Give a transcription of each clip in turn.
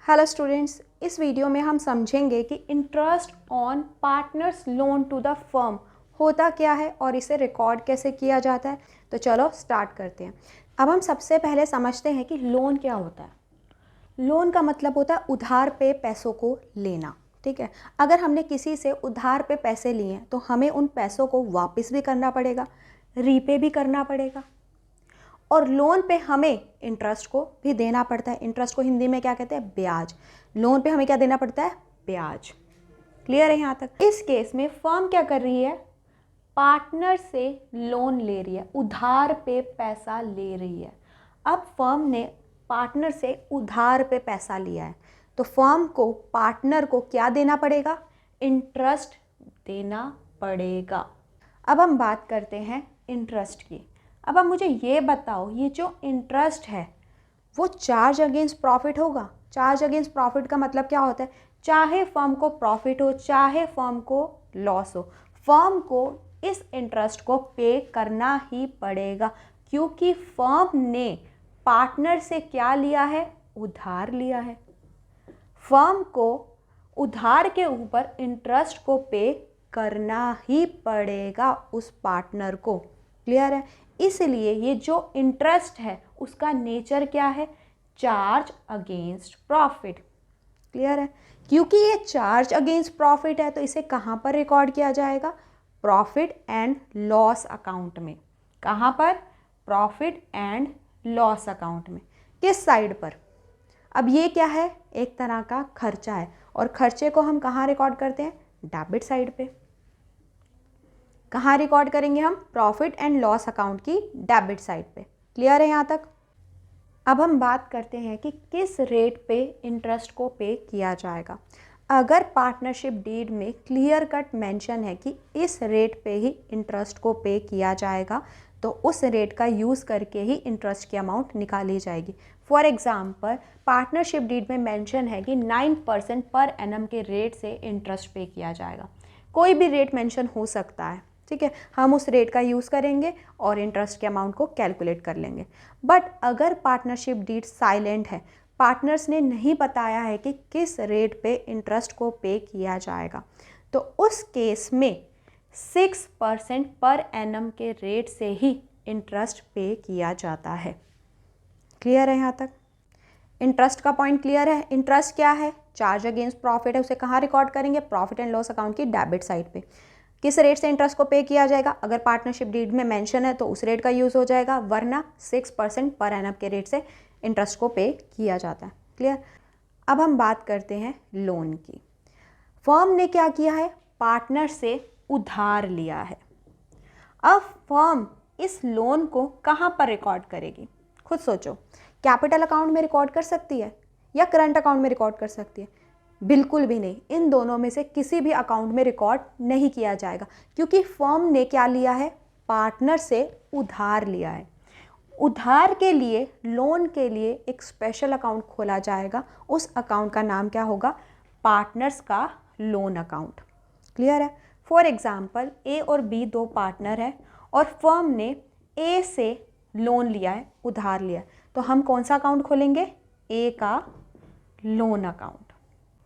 Hello students, इस video में हम समझेंगे कि interest on partners loan to the firm होता क्या है और इसे रिकॉर्ड कैसे किया जाता है। तो चलो स्टार्ट करते हैं। अब हम सबसे पहले समझते हैं कि लोन क्या होता है। लोन का मतलब होता है उधार पे पैसों को लेना। ठीक है, अगर हमने किसी से उधार पे पैसे लिए हैं तो हमें उन पैसों को वापस भी करना पड़ेगा, रीपे भी करना पड़ेगा, और लोन पे हमें इंटरेस्ट को भी देना पड़ता है। इंटरेस्ट को हिंदी में क्या कहते हैं? ब्याज। लोन पे हमें क्या देना पड़ता है? ब्याज। क्लियर है यहाँ तक? इस केस में फर्म क्या कर रही है? पार्टनर से लोन ले रही है, उधार पे पैसा ले रही है। अब फर्म ने पार्टनर से उधार पे पैसा लिया है तो फर्म को पार्टनर को क्या देना पड़ेगा? इंटरेस्ट देना पड़ेगा। अब हम बात करते हैं इंटरेस्ट की। अब आप मुझे ये बताओ, ये जो इंटरेस्ट है वो चार्ज अगेंस्ट प्रॉफिट होगा? चार्ज अगेंस्ट प्रॉफिट का मतलब क्या होता है? चाहे फर्म को प्रॉफिट हो चाहे फर्म को लॉस हो, फर्म को इस इंटरेस्ट को पे करना ही पड़ेगा, क्योंकि फर्म ने पार्टनर से क्या लिया है? उधार लिया है। फर्म को उधार के ऊपर इंटरेस्ट को पे करना ही पड़ेगा उस पार्टनर को। क्लियर है? इसलिए ये जो इंटरेस्ट है उसका नेचर क्या है? Charge against profit. क्लियर है? क्योंकि ये चार्ज अगेंस्ट प्रॉफिट है तो इसे कहाँ पर रिकॉर्ड किया जाएगा? प्रॉफिट एंड लॉस अकाउंट में। कहाँ पर? प्रॉफिट एंड लॉस अकाउंट में। किस साइड पर? अब ये क्या है? एक तरह का खर्चा है, और खर्चे को हम कहाँ रिकॉर्ड करते हैं? डेबिट साइड पे। कहाँ रिकॉर्ड करेंगे हम? प्रॉफिट एंड लॉस अकाउंट की डेबिट साइड पे। क्लियर है यहाँ तक? अब हम बात करते हैं कि किस रेट पे इंटरेस्ट को पे किया जाएगा। अगर पार्टनरशिप डीड में क्लियर कट मेंशन है कि इस रेट पे ही इंटरेस्ट को पे किया जाएगा तो उस रेट का यूज़ करके ही इंटरेस्ट की अमाउंट निकाली जाएगी। फॉर एग्जांपल, पार्टनरशिप डीड में मेंशन है कि 9% पर एनम के रेट से इंटरेस्ट पे किया जाएगा। कोई भी रेट मेंशन हो सकता है, ठीक है, हम उस रेट का यूज़ करेंगे और इंटरेस्ट के अमाउंट को कैलकुलेट कर लेंगे। बट अगर पार्टनरशिप डीड साइलेंट है, पार्टनर्स ने नहीं बताया है कि किस रेट पे इंटरेस्ट को पे किया जाएगा, तो उस केस में 6% पर एनम के रेट से ही इंटरेस्ट पे किया जाता है। क्लियर है यहाँ तक? इंटरेस्ट का पॉइंट क्लियर है? इंटरेस्ट क्या है? चार्ज अगेंस्ट प्रॉफिट है, उसे कहाँ रिकॉर्ड करेंगे? प्रॉफिट एंड लॉस अकाउंट की डेबिट साइड पे। किस रेट से इंटरेस्ट को पे किया जाएगा? अगर पार्टनरशिप डीड में मेंशन है तो उस रेट का यूज़ हो जाएगा, वरना 6% पर एनम के रेट से इंटरेस्ट को पे किया जाता है। क्लियर? अब हम बात करते हैं लोन की। फर्म ने क्या किया है? पार्टनर से उधार लिया है। अब फर्म इस लोन को कहाँ पर रिकॉर्ड करेगी? खुद सोचो। कैपिटल अकाउंट में रिकॉर्ड कर सकती है या करंट अकाउंट में रिकॉर्ड कर सकती है? बिल्कुल भी नहीं। इन दोनों में से किसी भी अकाउंट में रिकॉर्ड नहीं किया जाएगा, क्योंकि फर्म ने क्या लिया है? पार्टनर से उधार लिया है। उधार के लिए, लोन के लिए एक स्पेशल अकाउंट खोला जाएगा। उस अकाउंट का नाम क्या होगा? पार्टनर्स का लोन अकाउंट। क्लियर है? फॉर एग्जाम्पल, ए और बी दो पार्टनर है और फर्म ने ए से लोन लिया है, उधार लिया है, तो हम कौन सा अकाउंट खोलेंगे? ए का लोन अकाउंट।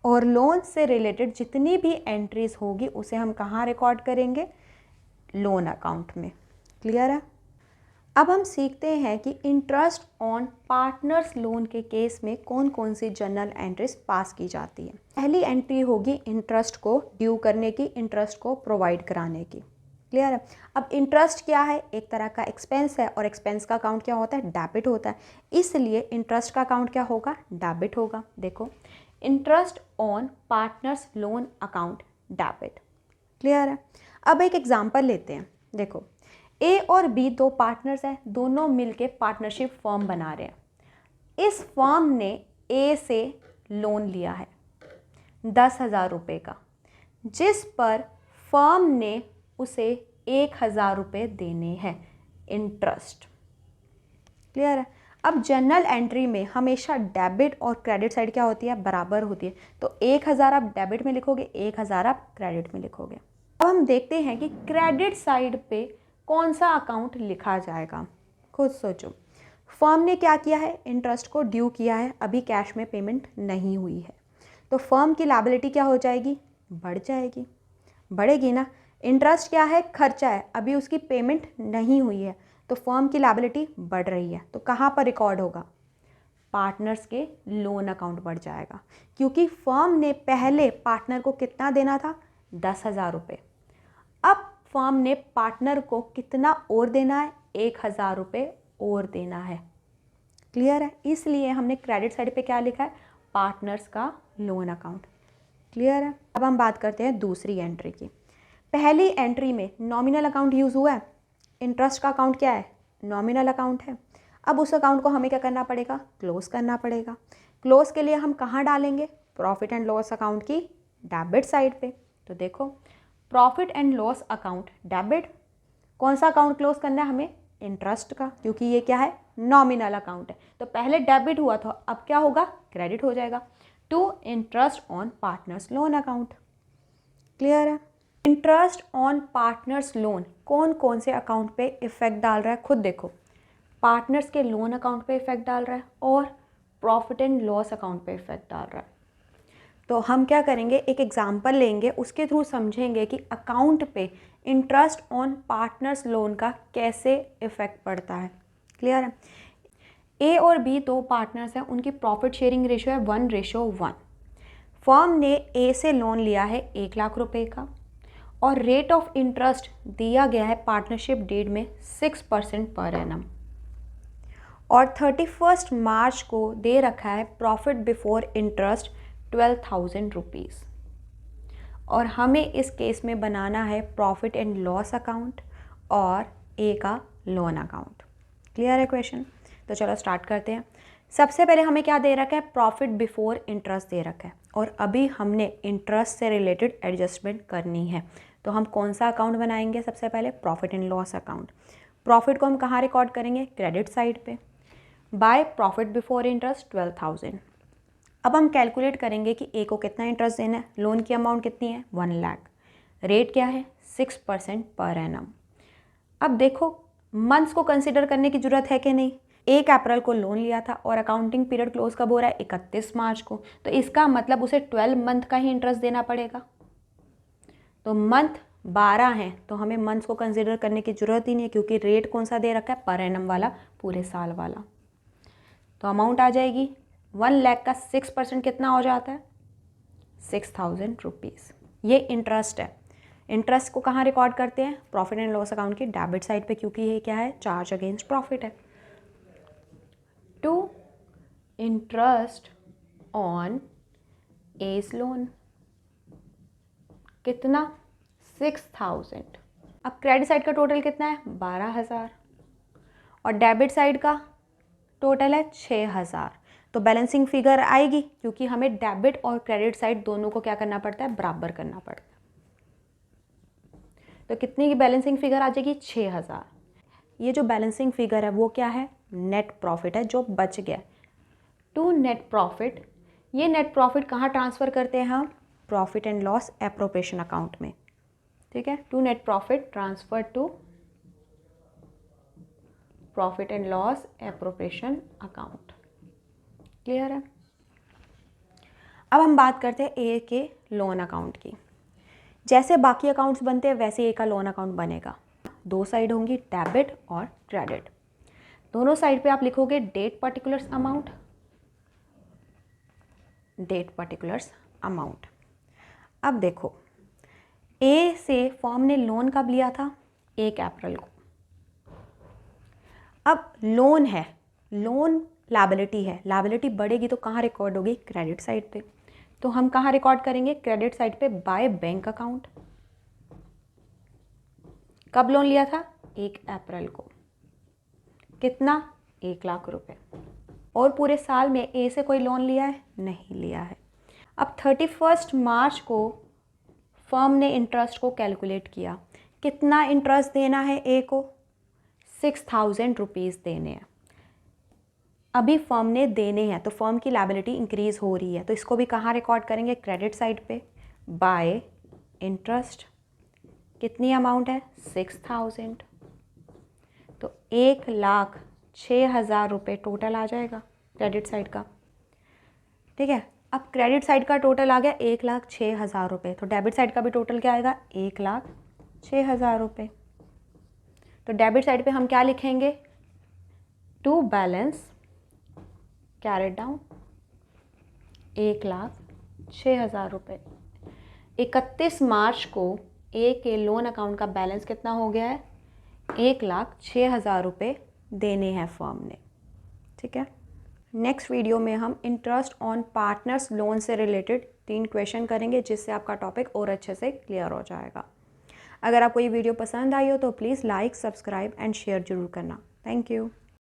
और लोन से रिलेटेड जितनी भी एंट्रीज होगी उसे हम कहाँ रिकॉर्ड करेंगे? लोन अकाउंट में। क्लियर है? अब हम सीखते हैं कि इंटरेस्ट ऑन पार्टनर्स लोन के केस में कौन कौन सी जर्नल एंट्रीज पास की जाती है। पहली एंट्री होगी इंटरेस्ट को ड्यू करने की, इंटरेस्ट को प्रोवाइड कराने की। क्लियर है? अब इंटरेस्ट क्या है? एक तरह का एक्सपेंस है, और एक्सपेंस का अकाउंट क्या होता है? डेबिट होता है। इसलिए इंटरेस्ट का अकाउंट क्या होगा? डेबिट होगा। देखो, interest on partners loan account debit. Clear है? अब एक एग्जांपल लेते हैं। देखो, ए और बी दो पार्टनर्स हैं, दोनों मिलके पार्टनरशिप फर्म बना रहे हैं। इस फर्म ने ए से लोन लिया है 10,000 रुपये का, जिस पर फर्म ने उसे 1,000 रुपये देने हैं इंटरेस्ट। क्लियर है? अब जर्नल एंट्री में हमेशा डेबिट और क्रेडिट साइड क्या होती है? बराबर होती है। तो 1,000 आप डेबिट में लिखोगे, 1,000 आप क्रेडिट में लिखोगे। अब हम देखते हैं कि क्रेडिट साइड पे कौन सा अकाउंट लिखा जाएगा। खुद सोचो। फर्म ने क्या किया है, इंटरेस्ट को ड्यू किया है, अभी कैश में पेमेंट नहीं हुई है, तो फर्म की लायबिलिटी क्या हो जाएगी, बढ़ जाएगी, बढ़ेगी ना। इंटरेस्ट क्या है, खर्चा है, अभी उसकी पेमेंट नहीं हुई है, तो फर्म की लायबिलिटी बढ़ रही है, तो कहाँ पर रिकॉर्ड होगा, पार्टनर्स के लोन अकाउंट बढ़ जाएगा, क्योंकि फर्म ने पहले पार्टनर को कितना देना था, 10,000 रुपये। अब फर्म ने पार्टनर को कितना और देना है, 1,000 रुपये और देना है। क्लियर है, इसलिए हमने क्रेडिट साइड पे क्या लिखा है, पार्टनर्स का लोन अकाउंट। क्लियर है। अब हम बात करते हैं दूसरी एंट्री की। पहली एंट्री में नॉमिनल अकाउंट यूज़ हुआ है, इंटरेस्ट का अकाउंट क्या है, नॉमिनल अकाउंट है। अब उस अकाउंट को हमें क्या करना पड़ेगा, क्लोज करना पड़ेगा। क्लोज के लिए हम कहाँ डालेंगे, प्रॉफिट एंड लॉस अकाउंट की डेबिट साइड पे। तो देखो, profit and loss account debit, कौन सा अकाउंट क्लोज करना है हमें, इंटरेस्ट का, क्योंकि ये क्या है, नॉमिनल अकाउंट है। तो पहले डेबिट हुआ था, अब क्या होगा, क्रेडिट हो जाएगा, to interest on partners loan account. Clear है। इंटरेस्ट ऑन पार्टनर्स लोन कौन कौन से अकाउंट पे इफेक्ट डाल रहा है, खुद देखो, पार्टनर्स के लोन अकाउंट पे इफेक्ट डाल रहा है और प्रॉफिट एंड लॉस अकाउंट पे इफेक्ट डाल रहा है। तो हम क्या करेंगे, एक एग्जांपल लेंगे, उसके थ्रू समझेंगे कि अकाउंट पे इंटरेस्ट ऑन पार्टनर्स लोन का कैसे इफेक्ट पड़ता है। क्लियर है। ए और बी दो पार्टनर्स हैं, उनकी प्रॉफिट शेयरिंग रेशियो है 1:1। फर्म ने ए से लोन लिया है 1 लाख रुपए का और रेट ऑफ इंटरेस्ट दिया गया है पार्टनरशिप डीड में 6% पर एनम, और 31 मार्च को दे रखा है प्रॉफिट बिफोर इंटरेस्ट 12,000 रुपीज़, और हमें इस केस में बनाना है प्रॉफिट एंड लॉस अकाउंट और ए का लोन अकाउंट। क्लियर है क्वेश्चन। तो चलो स्टार्ट करते हैं। सबसे पहले हमें क्या दे रखा है, प्रॉफिट बिफोर इंटरेस्ट दे रखा है, और अभी हमने इंटरेस्ट से रिलेटेड एडजस्टमेंट करनी है। तो हम कौन सा अकाउंट बनाएंगे, सबसे पहले profit and loss account. Profit को हम कहाँ रिकॉर्ड करेंगे, क्रेडिट साइड पे, बाय प्रॉफिट बिफोर इंटरेस्ट 12,000। अब हम कैलकुलेट करेंगे कि ए को कितना इंटरेस्ट देना है, लोन की अमाउंट कितनी है, 1 लाख, रेट क्या है 6% पर एनम। अब देखो, मंथ्स को कंसिडर करने की जरूरत है कि नहीं, 1 अप्रैल को लोन लिया था और अकाउंटिंग पीरियड क्लोज कब हो रहा है, 31 मार्च को, तो इसका मतलब उसे 12 मंथ का ही इंटरेस्ट देना पड़ेगा। तो मंथ 12 हैं, तो हमें मंथ्स को कंसिडर करने की जरूरत ही नहीं है, क्योंकि रेट कौन सा दे रखा है, पर एनम वाला, पूरे साल वाला। तो अमाउंट आ जाएगी 1 लाख का 6% कितना हो जाता है, 6,000 रुपीज़। ये इंटरेस्ट है। इंटरेस्ट को कहाँ रिकॉर्ड करते हैं, प्रॉफिट एंड लॉस अकाउंट की डेबिट साइड पे, क्योंकि ये क्या है, चार्ज अगेंस्ट प्रॉफिट है। To interest on as loan कितना, 6,000। अब क्रेडिट साइड का टोटल कितना है, 12,000, और डेबिट साइड का टोटल है 6,000। तो बैलेंसिंग फिगर आएगी, क्योंकि हमें डेबिट और क्रेडिट साइड दोनों को क्या करना पड़ता है, बराबर करना पड़ता है। तो कितनी की बैलेंसिंग फिगर आ जाएगी, 6,000। ये जो बैलेंसिंग फिगर है वो क्या है, नेट प्रॉफिट है जो बच गया। टू नेट प्रॉफिट, ये नेट प्रॉफिट कहाँ ट्रांसफ़र करते हैं हम, profit and loss appropriation account में। ठीक है, to net profit transfer to profit and loss appropriation account. Clear है। अब हम बात करते हैं ए के लोन अकाउंट की। जैसे बाकी अकाउंट्स बनते हैं वैसे ए का लोन अकाउंट बनेगा। दो साइड होंगी, डेबिट और क्रेडिट। दोनों साइड पे आप लिखोगे date particulars amount, date particulars amount. अब देखो, ए से फर्म ने लोन कब लिया था, 1 अप्रैल को। अब लोन है, लोन लायबिलिटी है, लायबिलिटी बढ़ेगी तो कहाँ रिकॉर्ड होगी, क्रेडिट साइड पे। तो हम कहाँ रिकॉर्ड करेंगे, क्रेडिट साइड पे, बाय बैंक अकाउंट। कब लोन लिया था, 1 अप्रैल को, कितना, 1 लाख रुपए, और पूरे साल में ए से कोई लोन लिया है, नहीं लिया है। अब 31 मार्च को फर्म ने इंटरेस्ट को कैलकुलेट किया, कितना इंटरेस्ट देना है ए को, 6,000 रुपीज़ देने हैं। अभी फर्म ने देने हैं, तो फर्म की लायबिलिटी इंक्रीज हो रही है, तो इसको भी कहाँ रिकॉर्ड करेंगे, क्रेडिट साइड पे, बाय इंटरेस्ट। कितनी अमाउंट है, 6,000। तो 1 लाख 6,000 रुपये टोटल आ जाएगा क्रेडिट साइड का। ठीक है, अब क्रेडिट साइड का टोटल आ गया 1,06,000 रुपये, तो डेबिट साइड का भी टोटल क्या आएगा 1,06,000 रुपये। तो डेबिट साइड पे हम क्या लिखेंगे, टू बैलेंस कैरेट डाउन 1,06,000 रुपये। 31 मार्च को ए के लोन अकाउंट का बैलेंस कितना हो गया है, 1,06,000 रुपये देने हैं फर्म ने। ठीक है, नेक्स्ट वीडियो में हम इंटरेस्ट ऑन पार्टनर्स लोन से रिलेटेड 3 क्वेश्चन करेंगे, जिससे आपका टॉपिक और अच्छे से क्लियर हो जाएगा। अगर आपको ये वीडियो पसंद आई हो तो please like, subscribe and share जरूर करना। Thank you.